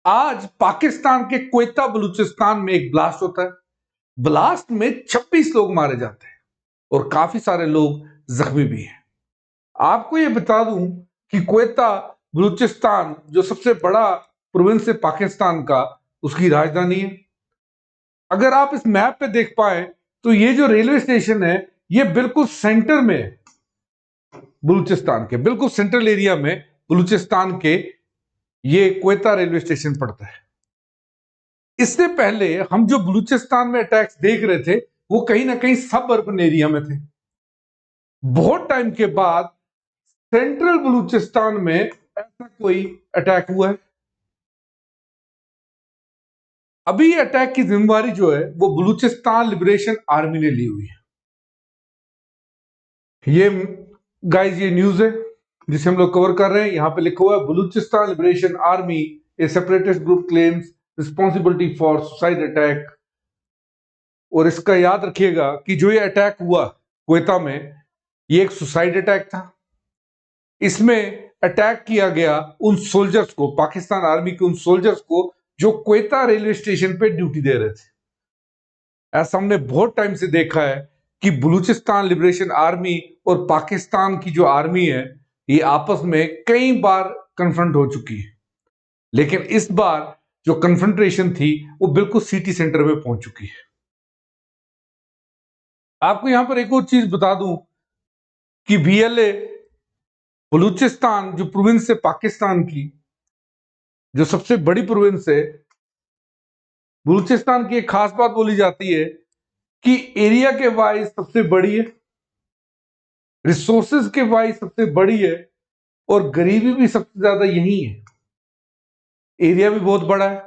आज पाकिस्तान के क्वेता बलूचिस्तान में एक ब्लास्ट होता है। ब्लास्ट में 26 लोग मारे जाते हैं और काफी सारे लोग जख्मी भी हैं। आपको यह बता दूं कि क्वेता बलूचिस्तान जो सबसे बड़ा प्रोविंस है पाकिस्तान का, उसकी राजधानी है। अगर आप इस मैप पे देख पाए तो ये जो रेलवे स्टेशन है ये बिल्कुल सेंटर में है। बलूचिस्तान के बिल्कुल सेंट्रल एरिया में बलूचिस्तान के ये क्वेता रेलवे स्टेशन पड़ता है। इससे पहले हम जो बलूचिस्तान में अटैक्स देख रहे थे वो कहीं ना कहीं सब अर्बन एरिया में थे। बहुत टाइम के बाद सेंट्रल बलूचिस्तान में ऐसा कोई अटैक हुआ है। अभी ये अटैक की जिम्मेवारी जो है वो बलूचिस्तान लिबरेशन आर्मी ने ली हुई है। ये गाइस ये न्यूज है जिसे हम लोग कवर कर रहे हैं। यहां पे लिखा हुआ है Balochistan liberation army A separatist group claims responsibility for suicide attack. और इसका याद रखिएगा कि जो ये अटैक हुआ क्वेता में ये एक सुसाइड अटैक था। इसमें अटैक किया गया उन सोल्जर्स को, पाकिस्तान आर्मी के उन सोल्जर्स को जो क्वेता रेलवे स्टेशन पे ड्यूटी दे रहे थे। ऐसा हमने बहुत टाइम से देखा है कि बलूचिस्तान लिबरेशन आर्मी और पाकिस्तान की जो आर्मी है ये आपस में कई बार कन्फ्रंट हो चुकी है, लेकिन इस बार जो कन्फ्रंट्रेशन थी वो बिल्कुल सिटी सेंटर में पहुंच चुकी है। आपको यहां पर एक और चीज बता दूं कि बीएलए बलूचिस्तान जो प्रोविंस है पाकिस्तान की, जो सबसे बड़ी प्रोविंस है, बलूचिस्तान की एक खास बात बोली जाती है कि एरिया के वाइज सबसे बड़ी है, रिसोर्सेज के वाइज सबसे बड़ी है और गरीबी भी सबसे ज्यादा यही है। एरिया भी बहुत बड़ा है,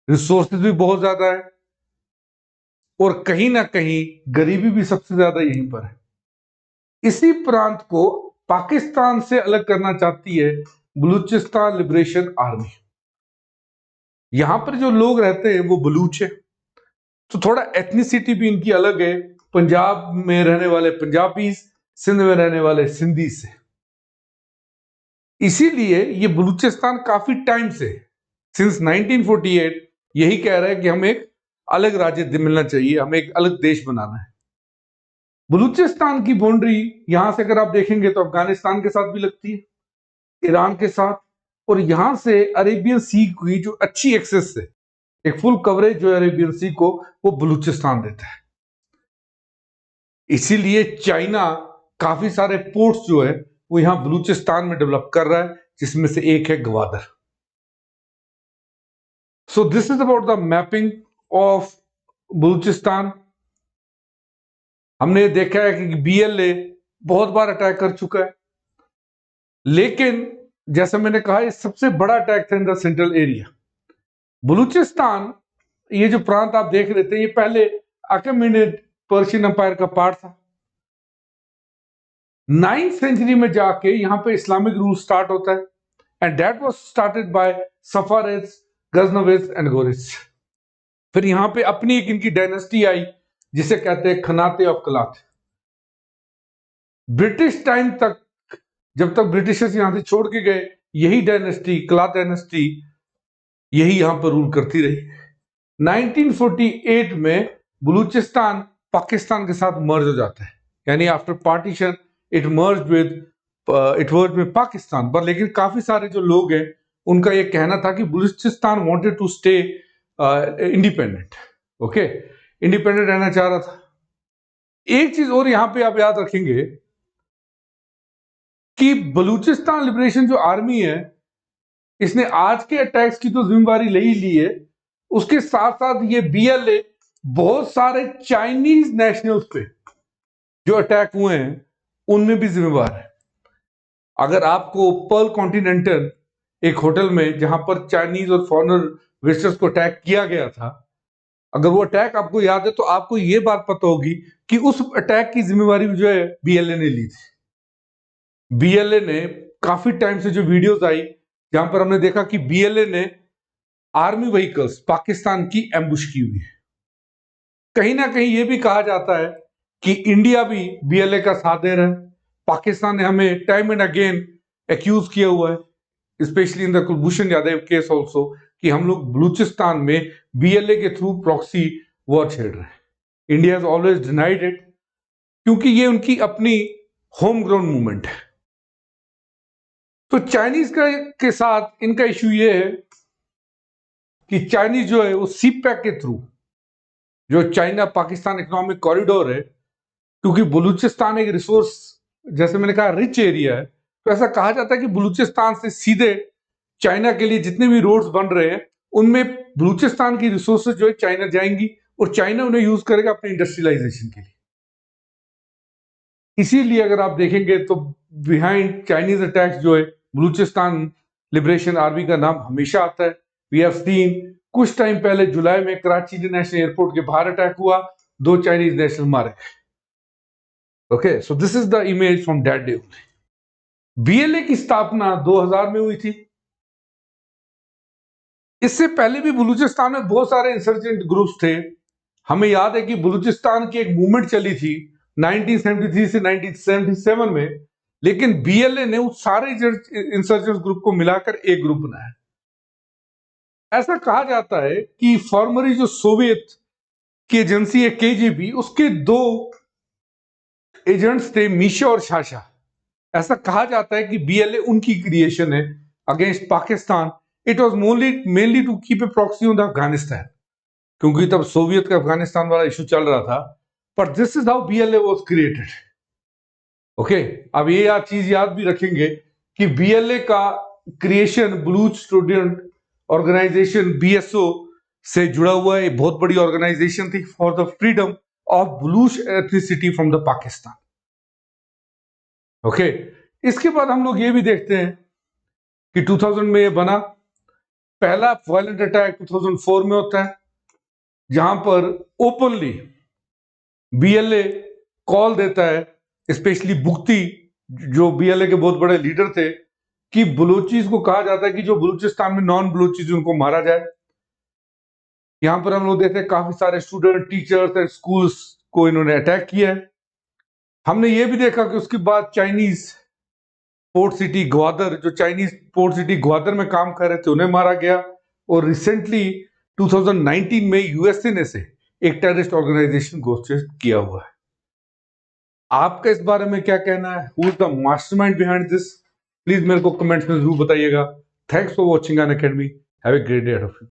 रिसोर्सेज भी बहुत ज्यादा है और कहीं ना कहीं गरीबी भी सबसे ज्यादा यहीं पर है। इसी प्रांत को पाकिस्तान से अलग करना चाहती है बलूचिस्तान लिबरेशन आर्मी। यहां पर जो लोग रहते हैं वो बलूच है, तो थोड़ा एथनिसिटी भी इनकी अलग है। पंजाब में रहने वाले पंजाबी, सिंध में रहने वाले सिंधी से। इसीलिए ये बलूचिस्तान काफी टाइम से, सिंस 1948, यही कह रहा है कि हमें एक अलग राज्य मिलना चाहिए, हमें एक अलग देश बनाना है। बलूचिस्तान की बाउंड्री यहां से अगर आप देखेंगे तो अफगानिस्तान के साथ भी लगती है, ईरान के साथ, और यहां से अरेबियन सी की जो अच्छी एक्सेस है, एक फुल कवरेज जो अरेबियन सी को वो बलूचिस्तान देता है। इसीलिए चाइना काफी सारे पोर्ट्स जो है वो यहां बलूचिस्तान में डेवलप कर रहा है, जिसमें से एक है Gwadar. So this is about the mapping of Balochistan. हमने देखा है कि बीएलए बहुत बार अटैक कर चुका है, लेकिन जैसे मैंने कहा ये सबसे बड़ा अटैक था in the central area. Balochistan, ये जो प्रांत आप देख रहे थे, ये पहले अकेमेनिड पर्शियन एम्पायर का पार्ट था। 9th सेंचुरी में जाके यहां पे इस्लामिक रूल स्टार्ट होता है, and that was started by Saffarids, Ghaznavids and Ghoris. फिर यहां पे अपनी एक इनकी डायनेस्टी आई जिसे कहते हैं खनाते ऑफ कलात। ब्रिटिश टाइम तक, जब तक ब्रिटिशर्स यहां से छोड़ के गए, यही डायनेस्टी, कलात डायनेस्टी, यही यहां पर रूल करती रही। 1948 में बलूचिस्तान पाकिस्तान के साथ मर्ज हो जाता है, यानी after partition it merge with Pakistan. पर लेकिन काफी सारे जो लोग हैं उनका ये कहना था कि Balochistan wanted to stay independent, okay, independent रहना चाह रहा था। एक चीज और यहां पे आप याद रखेंगे कि बलूचिस्तान लिबरेशन जो आर्मी है, इसने आज के अटैक्स की तो जिम्मेवारी ले ही ली है, उसके साथ साथ ये बीएलए बहुत सारे चाइनीज नेशनल्स पे जो अटैक हुए हैं उनमें भी जिम्मेवार है। अगर आपको पर्ल कॉन्टिनेंटल, एक होटल में जहां पर चाइनीज और फॉरेनर विजिटर्स को अटैक किया गया था, अगर वो अटैक आपको याद है तो आपको ये बात पता होगी कि उस अटैक की जिम्मेवारी जो है बीएलए ने ली थी। बीएलए ने काफी टाइम से जो वीडियोस आई जहां पर हमने देखा कि बीएलए ने आर्मी व्हीकल्स पाकिस्तान की एम्बुश की हुई है। कहीं ना कहीं यह भी कहा जाता है कि इंडिया भी बीएलए का साथ दे रहा है। पाकिस्तान ने हमें टाइम एंड अगेन एक्यूज किया हुआ है specially in the Kulbhushan Yadav case also, कि हम लोग बलूचिस्तान में बीएलए के थ्रू प्रॉक्सी वॉर छेड़ रहे हैं। India has always denied it, क्योंकि ये उनकी अपनी होम ग्राउंड मूवमेंट है। तो चाइनीज के साथ इनका इश्यू ये है कि चाइनीज जो है वो सीपैक के थ्रू, जो चाइना पाकिस्तान इकोनॉमिक कॉरिडोर है, क्योंकि बलूचिस्तान एक रिसोर्स, जैसे मैंने कहा, रिच एरिया है, तो ऐसा कहा जाता है कि बलूचिस्तान से सीधे चाइना के लिए जितने भी रोड्स बन रहे हैं उनमें बलूचिस्तान की रिसोर्सेज जो है चाइना जाएंगी और चाइना उन्हें यूज करेगा अपने इंडस्ट्रियलाइजेशन के लिए। इसीलिए अगर आप देखेंगे तो बिहाइंड चाइनीज अटैक्स जो है बलूचिस्तान लिबरेशन आर्मी का नाम हमेशा आता है। वी हैव सीन कुछ टाइम पहले जुलाई में कराची इंटरनेशनल एयरपोर्ट के बाहर अटैक हुआ, 2 चाइनीज नेशनल मारे गए। Okay, so this is the image from that day. BLA की स्थापना 2000 में हुई थी। इससे पहले भी बलूचिस्तान में बहुत सारे इंसर्जेंट ग्रुप्स थे। हमें याद है कि बलूचिस्तान की एक मूवमेंट चली थी 1973 से 1977 में, लेकिन बीएलए ने उस सारे इंसर्जेंट ग्रुप को मिलाकर एक ग्रुप बनाया। ऐसा कहा जाता है कि फॉर्मरी जो सोवियत की एजेंसी है केजीबी, उसके 2 एजेंट्स थे, मीशा और शाशा। ऐसा कहा जाता है कि बीएलए उनकी क्रिएशन है against Pakistan. It was mainly to keep a proxy on Afghanistan, क्योंकि तब सोवियत का अफगानिस्तान वाला इशू चल रहा था। पर this is how BLA was created. Okay, अब ये चीज याद भी रखेंगे कि बीएलए का creation Baloch student organisation BSO से जुड़ा हुआ एक बहुत बड़ी ऑर्गेनाइजेशन थी for the freedom of Baloch ethnicity from the Pakistan. Okay, इसके बाद हम लोग ये भी देखते हैं कि 2000 में ये बना। पहला वायलेंट अटैक 2004 में होता है, जहां पर ओपनली बीएलए कॉल देता है, स्पेशली बुख्ती जो बीएलए के बहुत बड़े लीडर थे, कि बलूचीज को कहा जाता है कि जो बलूचिस्तान में नॉन बलूचीज उनको मारा जाए। यहां पर हम लोग देखते हैं काफी सारे स्टूडेंट, टीचर्स एंड स्कूल्स को इन्होंने अटैक किया है। हमने ये भी देखा कि उसके बाद चाइनीज पोर्ट सिटी ग्वादर, जो चाइनीज पोर्ट सिटी ग्वादर में काम कर रहे थे, उन्हें मारा गया। और रिसेंटली 2019 में यूएसए ने से एक टेररिस्ट ऑर्गेनाइजेशन घोषित किया हुआ है। आपका इस बारे में क्या कहना है? Who is the mastermind behind this? Please मेरे को कमेंट्स में जरूर बताइएगा। Thanks for watching Unacademy. Have a great day ahead of you.